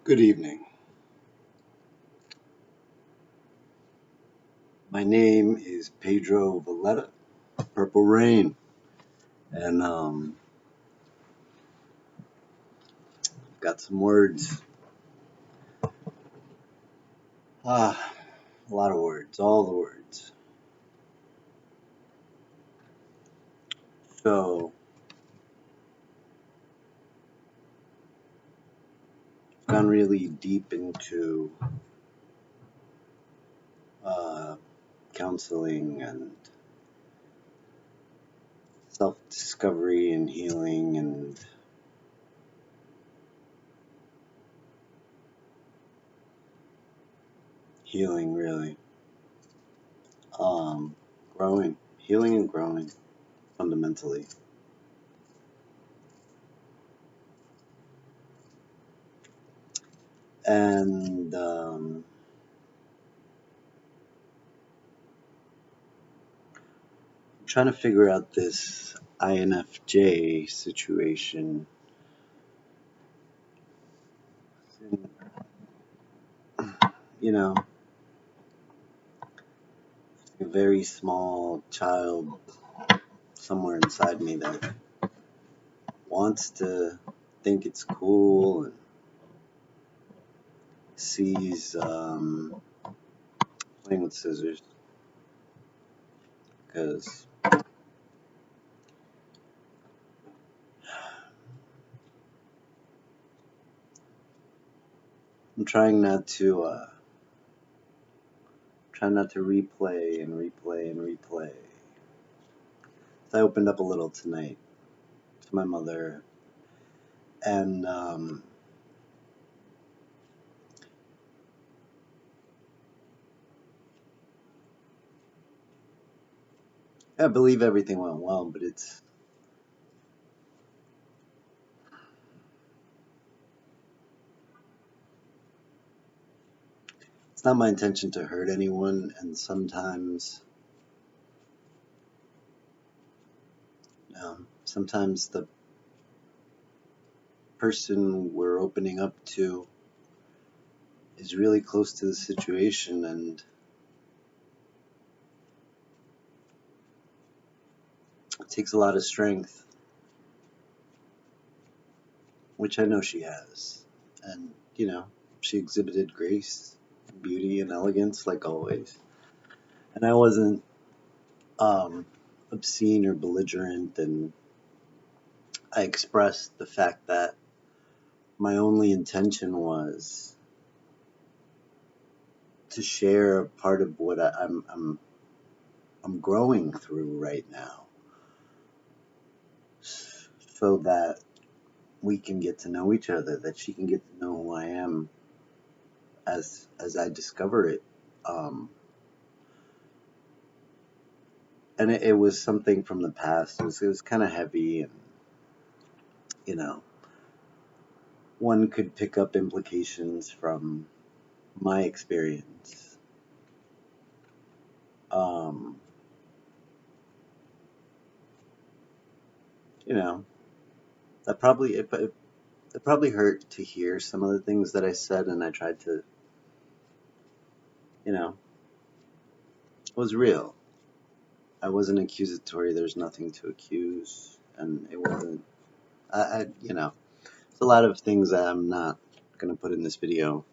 Good evening. My name is Pedro Valletta, Purple Rain, and got some words. Ah, a lot of words, all the words. So, gone really deep into uh, counseling and self-discovery and healing and healing, really. Um, Growing, healing and growing, fundamentally. And trying to figure out this INFJ situation. You know, a very small child somewhere inside me that wants to think it's cool and sees playing with scissors because I'm trying not to replay and replay and replay. So I opened up a little tonight to my mother, and I believe everything went well, but it's not my intention to hurt anyone, and sometimes the person we're opening up to is really close to the situation, and it takes a lot of strength, which I know she has. And, she exhibited grace, beauty, and elegance like always. And I wasn't um, obscene or belligerent, and I expressed the fact that my only intention was to share a part of what I'm growing through right now, so that we can get to know each other, that she can get to know who I am as I discover it. Um, and it was something from the past. It was kind of heavy, and you know, one could pick up implications from my experience. Um, you know, that probably it probably hurt to hear some of the things that I said, and I tried to, it was real. I wasn't accusatory. There's nothing to accuse, and it wasn't. It's a lot of things that I'm not gonna put in this video.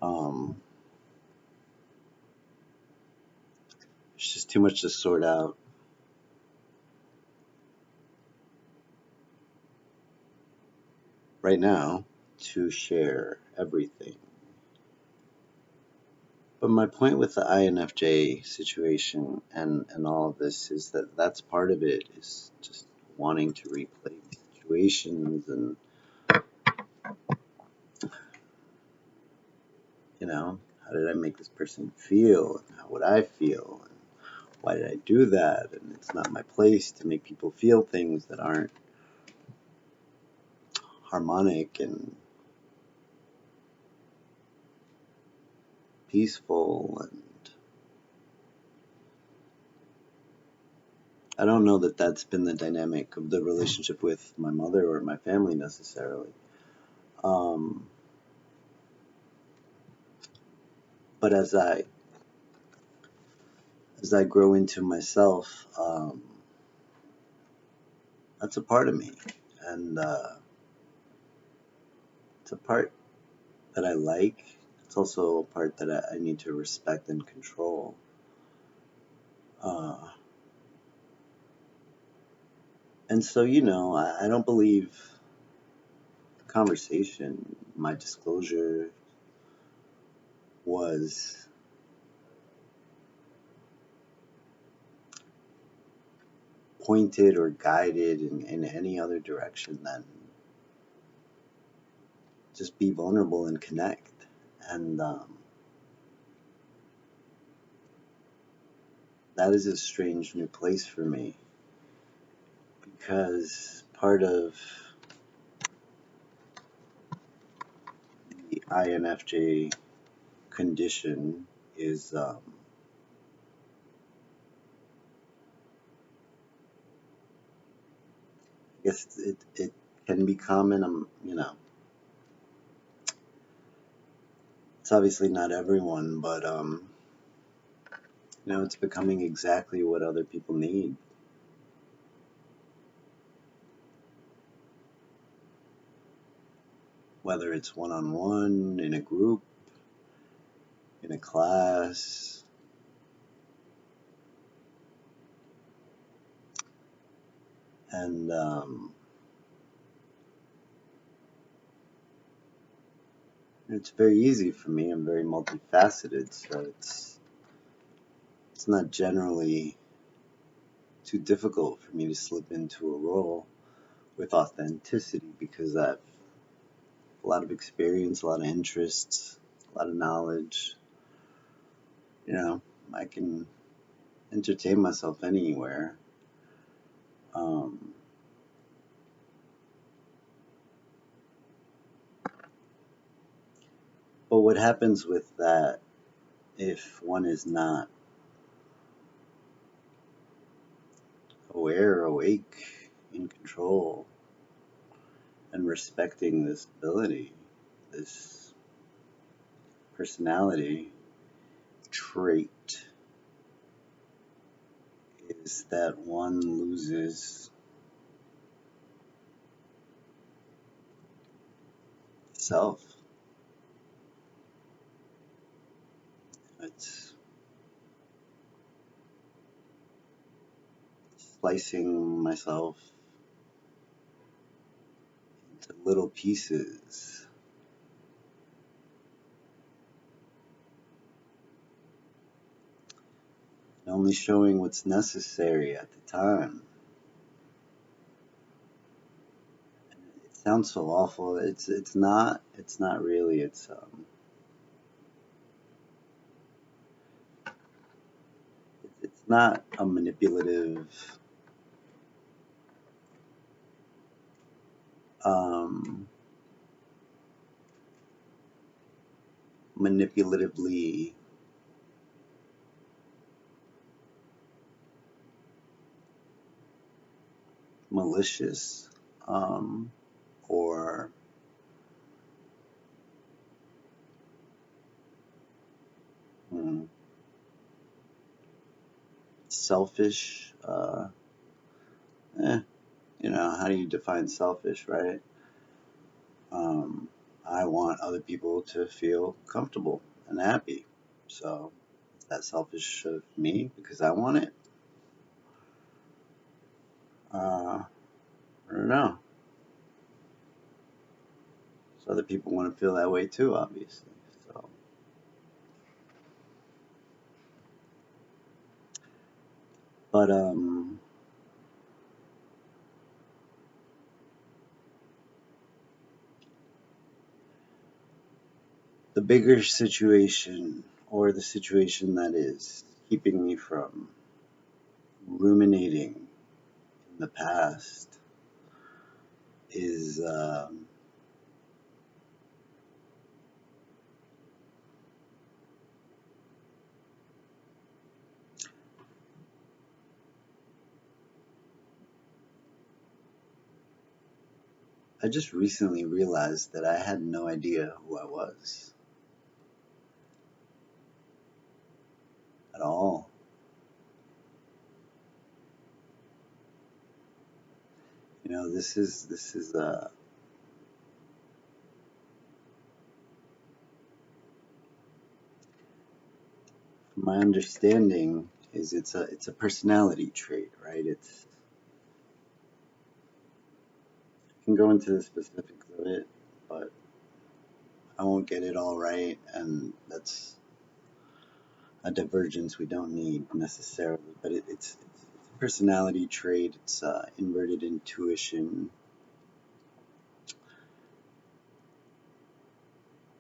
Um, it's just too much to sort out right now to share everything. But my point with the INFJ situation and all of this is that that's part of it, is just wanting to replay situations and, how did I make this person feel? And how would I feel? And why did I do that? And it's not my place to make people feel things that aren't harmonic and peaceful. And I don't know that that's been the dynamic of the relationship with my mother or my family necessarily. Um, But as I grow into myself, that's a part of me, and it's a part that I like. It's also a part that I need to respect and control. Uh, and so, I don't believe conversation, my disclosure was pointed or guided in any other direction than just be vulnerable and connect. And that is a strange new place for me because part of the INFJ condition is, I guess it can be common. It's obviously not everyone, but it's becoming exactly what other people need. Whether it's one on one, in a group, in a class, and it's very easy for me. I'm very multifaceted, so it's not generally too difficult for me to slip into a role with authenticity because I have a lot of experience, a lot of interests, a lot of knowledge. You know, I can entertain myself anywhere. Um, but what happens with that if one is not aware, awake, in control, and respecting this ability, this personality trait, is that one loses self. It's slicing myself into little pieces and only showing what's necessary at the time. It sounds so awful. It's not. It's not really. It's not a um, manipulatively malicious, or mm, selfish. Eh, how do you define selfish, right? Um, I want other people to feel comfortable and happy. So is that selfish of me because I want it? I don't know. So other people want to feel that way too, obviously. So, but the bigger situation, or the situation that is keeping me from ruminating in the past, is I just recently realized that I had no idea who I was. all. This is my understanding is it's a personality trait, right? It's I can go into the specifics of it, but I won't get it all right, and that's a divergence we don't need necessarily. But it's a personality trait. It's inverted intuition,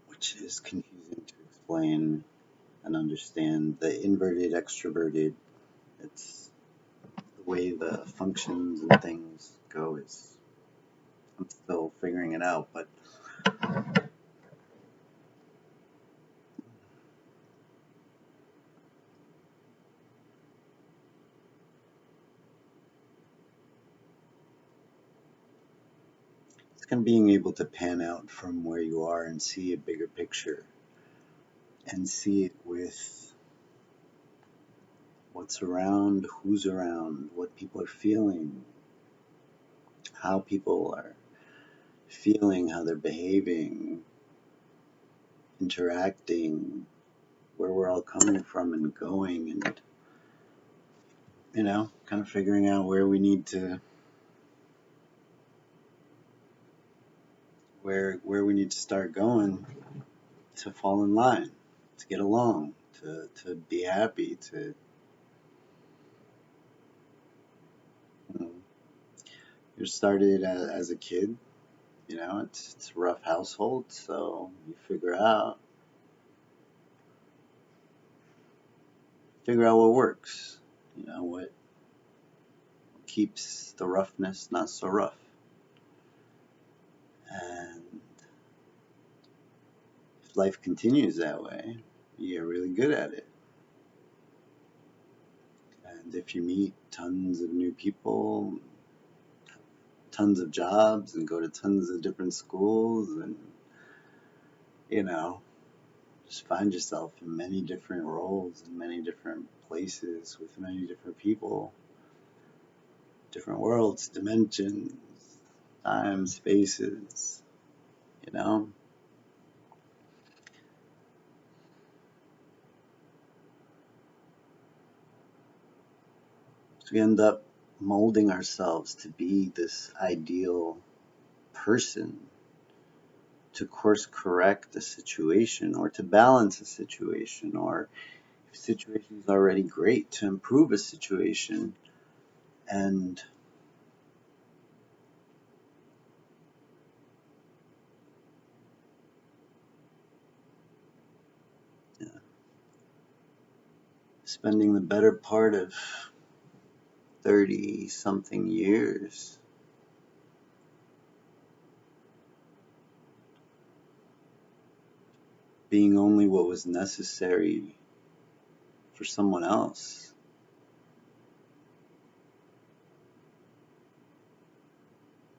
which is confusing to explain and understand. The inverted extroverted, it's the way the functions and things go is I'm still figuring it out, but it's kind of being able to pan out from where you are and see a bigger picture and see it with what's around, who's around, what people are feeling, how people are feeling, how they're behaving, interacting, where we're all coming from and going, and kind of figuring out where we need to start going to fall in line, to get along, to be happy, to you know, you started as a kid, it's a rough household, so you figure out what works, what keeps the roughness not so rough. And if life continues that way, you get really good at it. And if you meet tons of new people, tons of jobs, and go to tons of different schools, and you know, just find yourself in many different roles in many different places with many different people, different worlds, dimensions, time, spaces, you know. So we end up molding ourselves to be this ideal person, to course correct a situation or to balance a situation, or if a situation is already great, to improve a situation. And spending the better part of 30 something years being only what was necessary for someone else,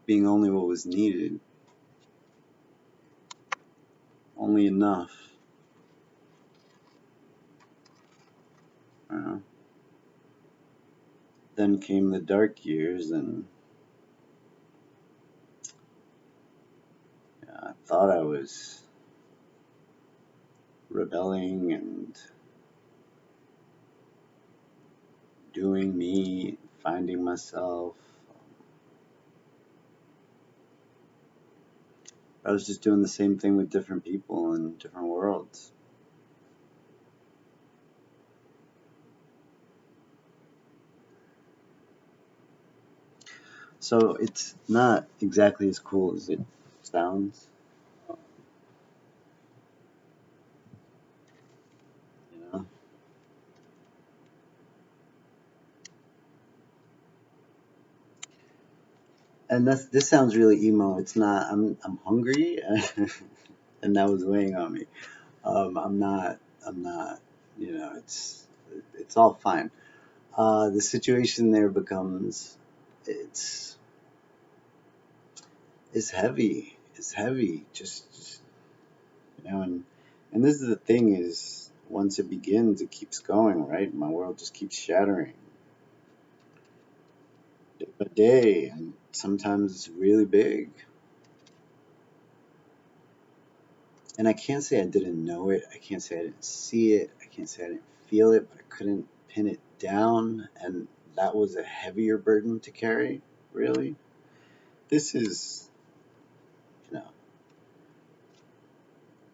being only what was needed, only enough. Uh, then came the dark years, and I thought I was rebelling and doing me, finding myself. I was just doing the same thing with different people in different worlds. So it's not exactly as cool as it sounds. um, You know, and this sounds really emo. It's not. I'm hungry, and that was weighing on me. I'm not. It's all fine. The situation there becomes it's it's heavy. It's heavy. Just and this is the thing is once it begins, it keeps going, right? My world just keeps shattering day by day, and sometimes it's really big. And I can't say I didn't know it. I can't say I didn't see it. I can't say I didn't feel it, but I couldn't pin it down. And that was a heavier burden to carry, really. This is, you know,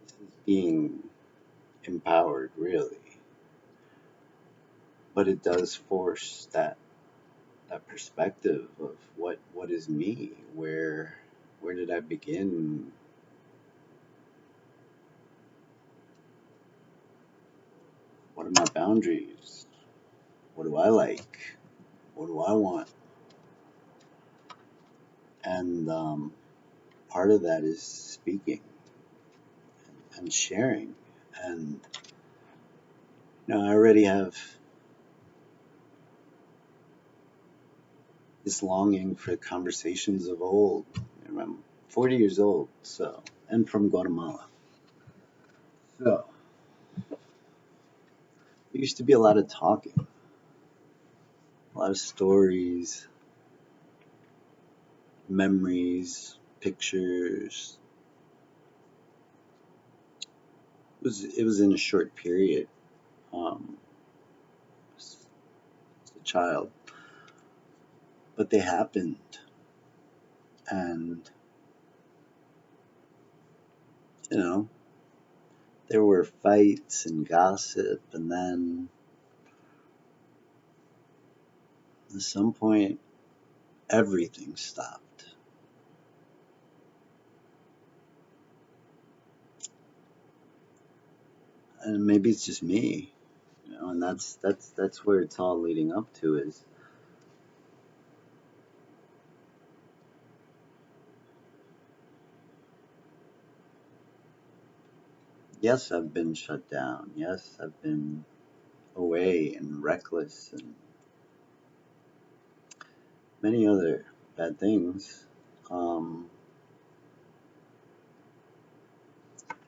this is being empowered, really. But it does force that perspective of what is me? Where did I begin? What are my boundaries? What do I like? What do I want? And part of that is speaking and sharing. And I already have this longing for conversations of old. I'm 40 years old, so, and from Guatemala. So there used to be a lot of talking, a lot of stories, memories, pictures. It was in a short period. Um, as a child, but they happened, and you know there were fights and gossip, and then at some point everything stopped. And maybe it's just me, and that's where it's all leading up to is yes, I've been shut down. Yes, I've been away and reckless and many other bad things. Um,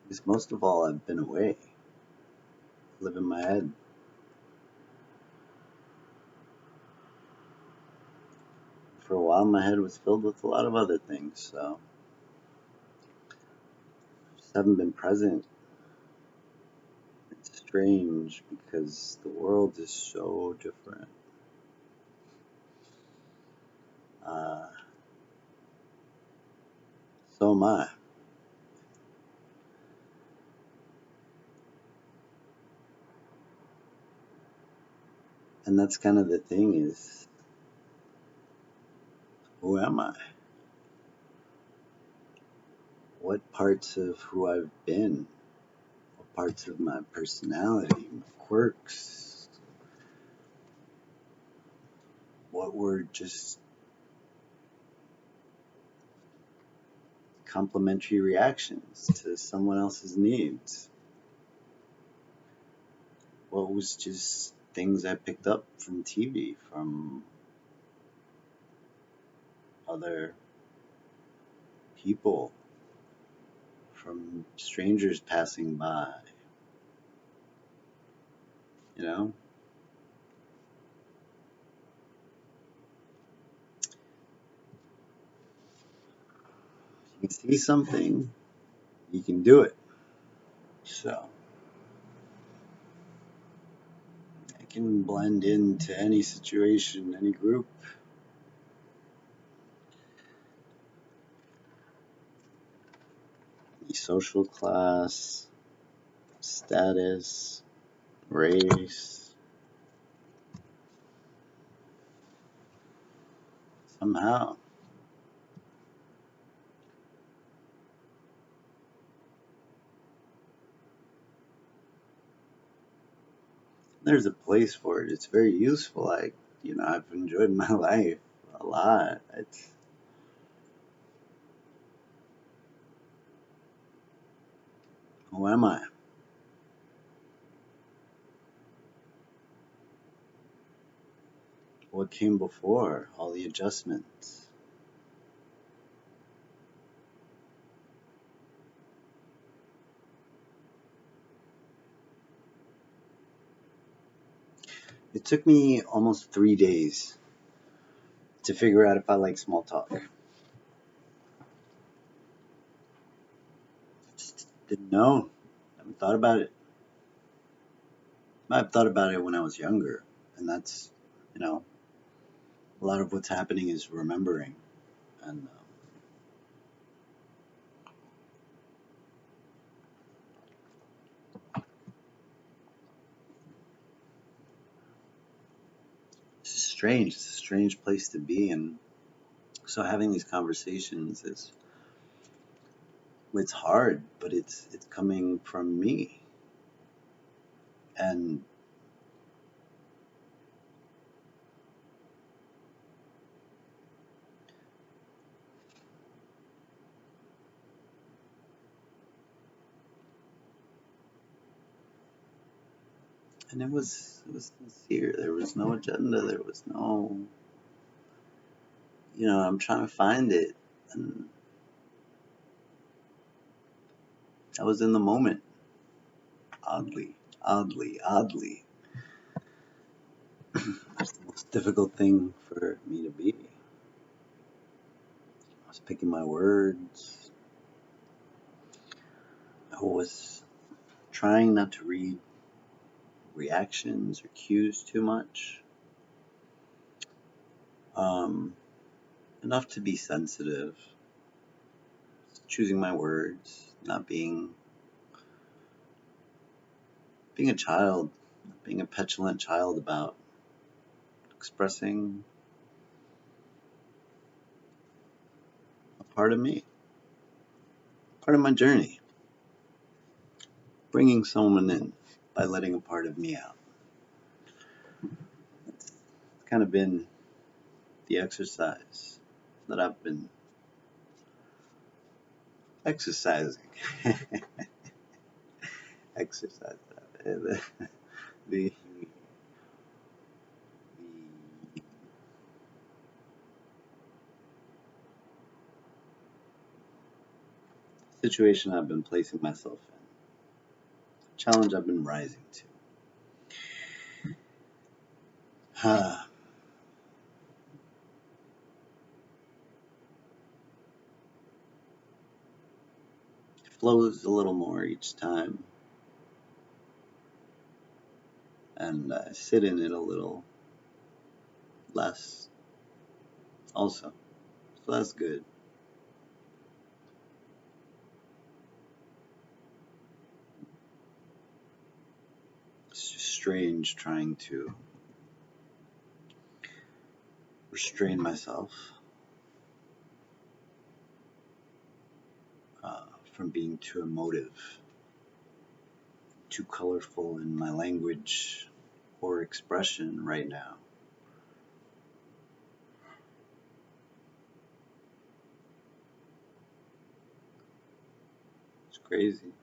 because most of all, I've been away, live in my head. For a while, my head was filled with a lot of other things, so I just haven't been present. It's strange because the world is so different. Uh, so am I. And that's kind of the thing is, who am I? What parts of who I've been, what parts of my personality, my quirks, what were just complementary reactions to someone else's needs? What was just things I picked up from TV, from other people, from strangers passing by, you know? You can see something, you can do it. So I can blend into any situation, any group, any social class, status, race, somehow. There's a place for it. It's very useful. I've enjoyed my life a lot. Who am I? What came before? All the adjustments. It took me almost 3 days to figure out if I like small talk. Just didn't know. Haven't thought about it. I've thought about it when I was younger, and that's, you know, a lot of what's happening is remembering, and it's strange. It's a strange place to be, and so having these conversations is it's hard, but it's coming from me, and it was sincere. There was no agenda. There was no, I'm trying to find it, and I was in the moment. Oddly, that's the most difficult thing for me to be. I was picking my words. I was trying not to read reactions or cues too much. Um, Enough to be sensitive, choosing my words, not being a child, being a petulant child about expressing a part of me, part of my journey, bringing someone in by letting a part of me out. It's kind of been the exercise that I've been exercising. Exercise. The, the, the situation I've been placing myself in, challenge I've been rising to. Flows a little more each time, and I sit in it a little less also. So that's good. It's just strange trying to restrain myself from being too emotive, too colorful in my language or expression right now. It's crazy.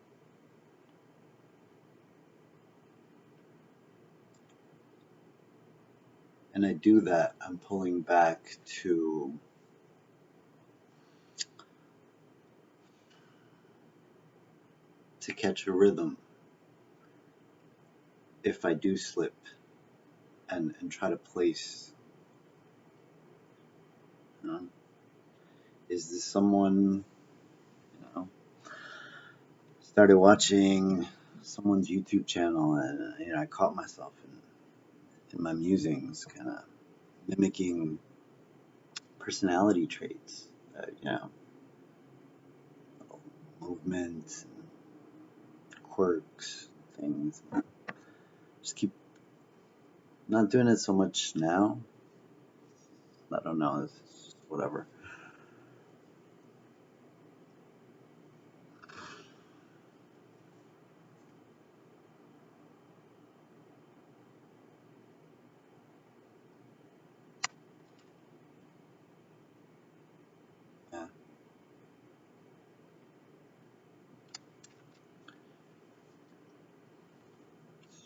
And I do that, I'm pulling back to catch a rhythm if I do slip and try to place, you know, is this someone, started watching someone's YouTube channel, and I caught myself in my musings kind of mimicking personality traits, movements, quirks, things. Just keep not doing it so much now. I don't know. It's just whatever. Yeah,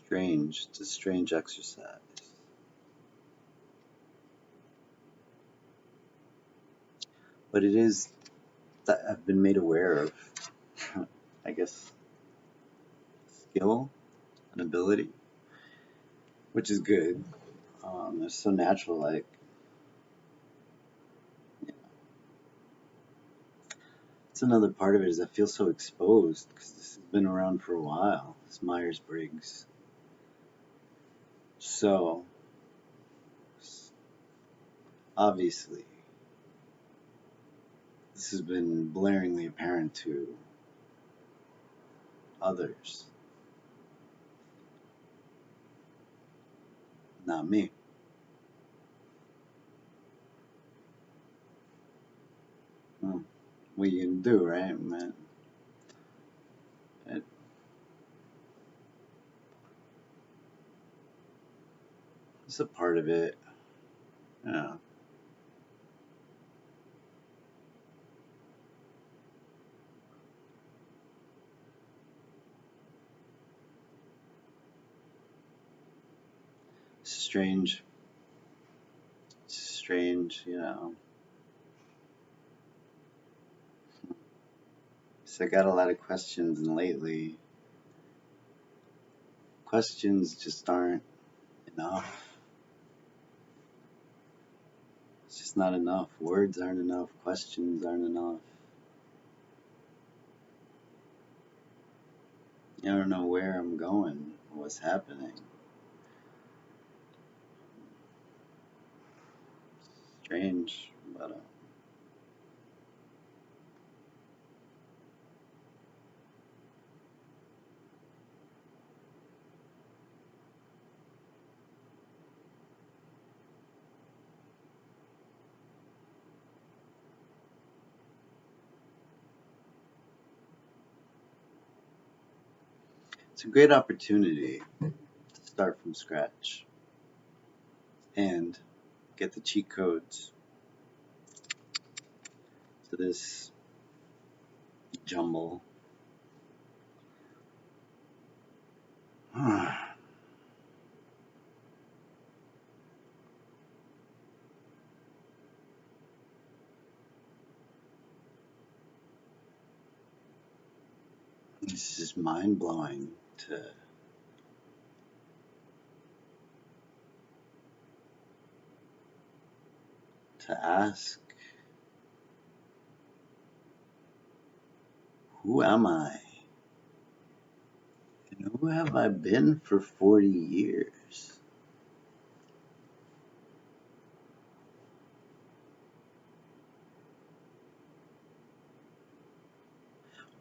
strange. It's a strange exercise, but it is that I've been made aware of. I guess skill and ability which is good. It's so natural. Like, it's another part of it is I feel so exposed because this has been around for a while. This Myers-Briggs. So obviously, this has been blaringly apparent to others, not me. Hmm. What you can do, right, man? It, it's a part of it. Yeah. Strange. Strange, you know. So I got a lot of questions, and lately, questions just aren't enough. It's just not enough. Words aren't enough. Questions aren't enough. I don't know where I'm going, what's happening. Strange, but it's a great opportunity to start from scratch and get the cheat codes to this jumble. This is mind blowing to ask, who am I? And who have I been for 40 years?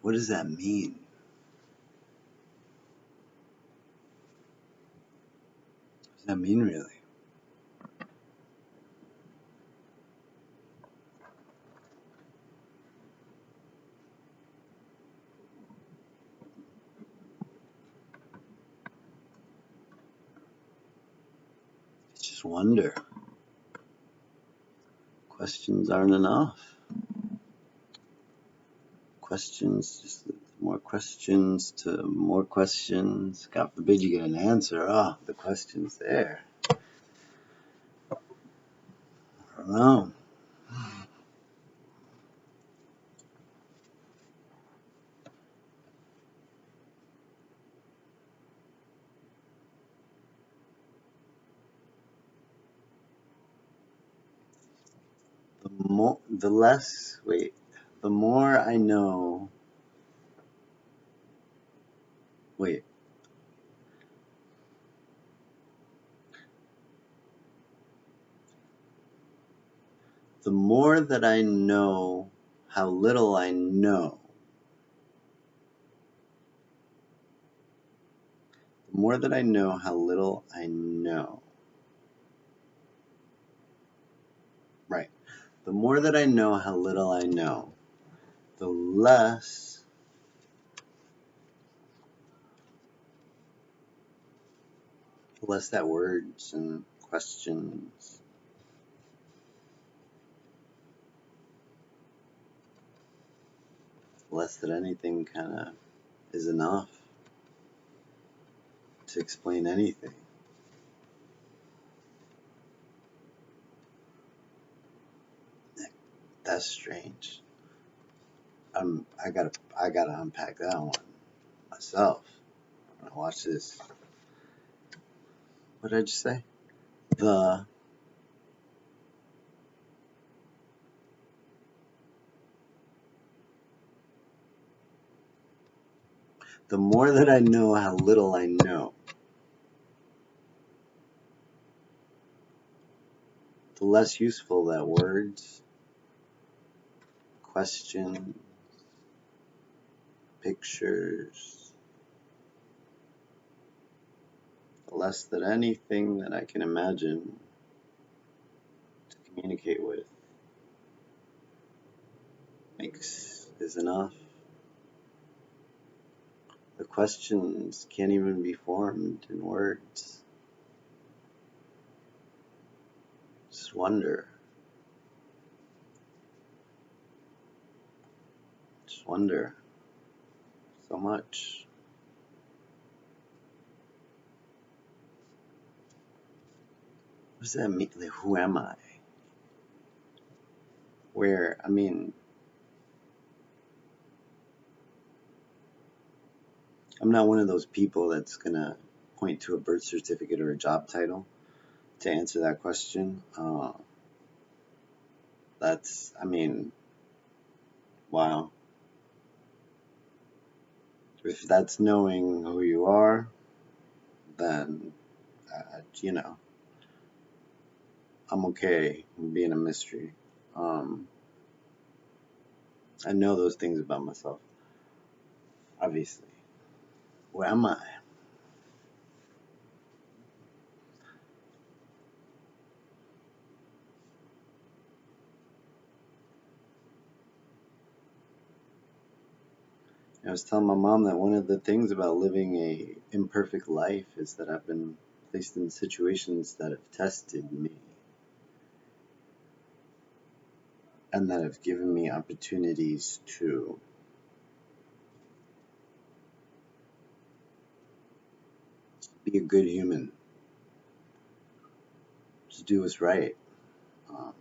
What does that mean? What does that mean, really? It's just wonder. Questions aren't enough. Questions, just more questions to more questions. God forbid you get an answer. Ah, the question's there. I don't know. The less, wait, the more I know, wait, the more that I know how little I know, the more that I know how little I know, right, the more that I know how little I know, the less that words and questions, less that anything kind of is enough to explain anything. That's strange. I gotta unpack that one myself. Watch this. what did I just say? The more that I know how little I know, the less useful that words, questions, pictures, the less that anything that I can imagine to communicate with is enough. The questions can't even be formed in words. Just wonder. Just wonder so much. What does that mean? Like, who am I? Where, I mean, I'm not one of those people that's gonna point to a birth certificate or a job title to answer that question. I mean, wow. If that's knowing who you are, then, you know, I'm okay being a mystery. I know those things about myself, obviously. Where am I? I was telling my mom that one of the things about living a imperfect life is that I've been placed in situations that have tested me and that have given me opportunities to be a good human, to do what's right. Um,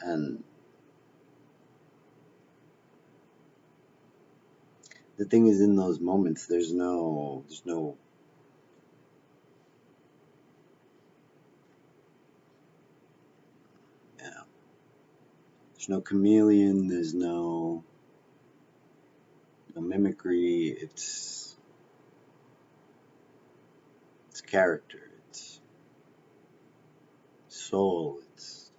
and the thing is, in those moments, there's no, you know, there's no chameleon, there's no mimicry. It's character, it's soul, it's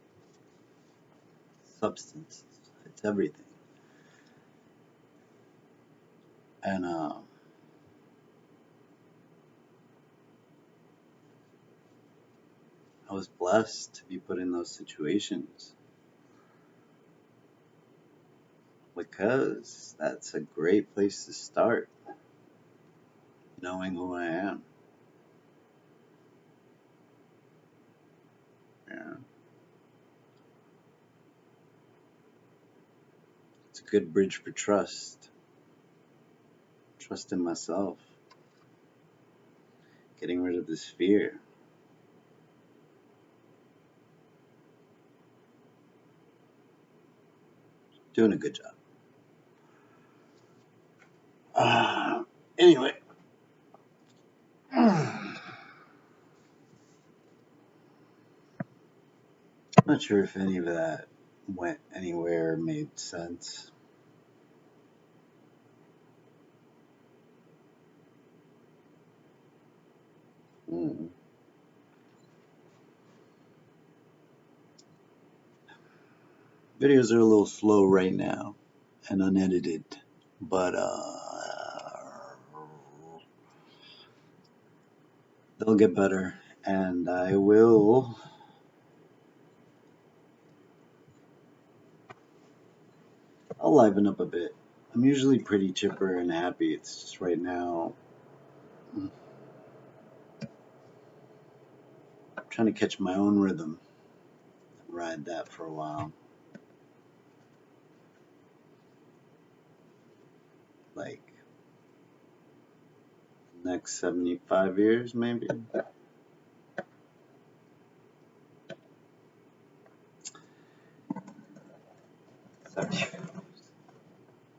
substance, it's everything. And I was blessed to be put in those situations because that's a great place to start, knowing who I am. Yeah. It's a good bridge for trust. Trust in myself. Getting rid of this fear. Doing a good job. Anyway. I'm not sure if any of that went anywhere, made sense. Mm. Videos are a little slow right now and unedited, but they'll get better, and I'll liven up a bit. I'm usually pretty chipper and happy. It's just right now, I'm trying to catch my own rhythm and ride that for a while. Like, next 75 years, maybe.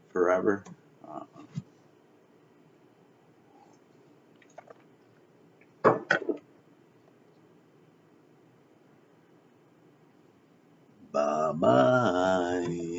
Forever. Bye bye.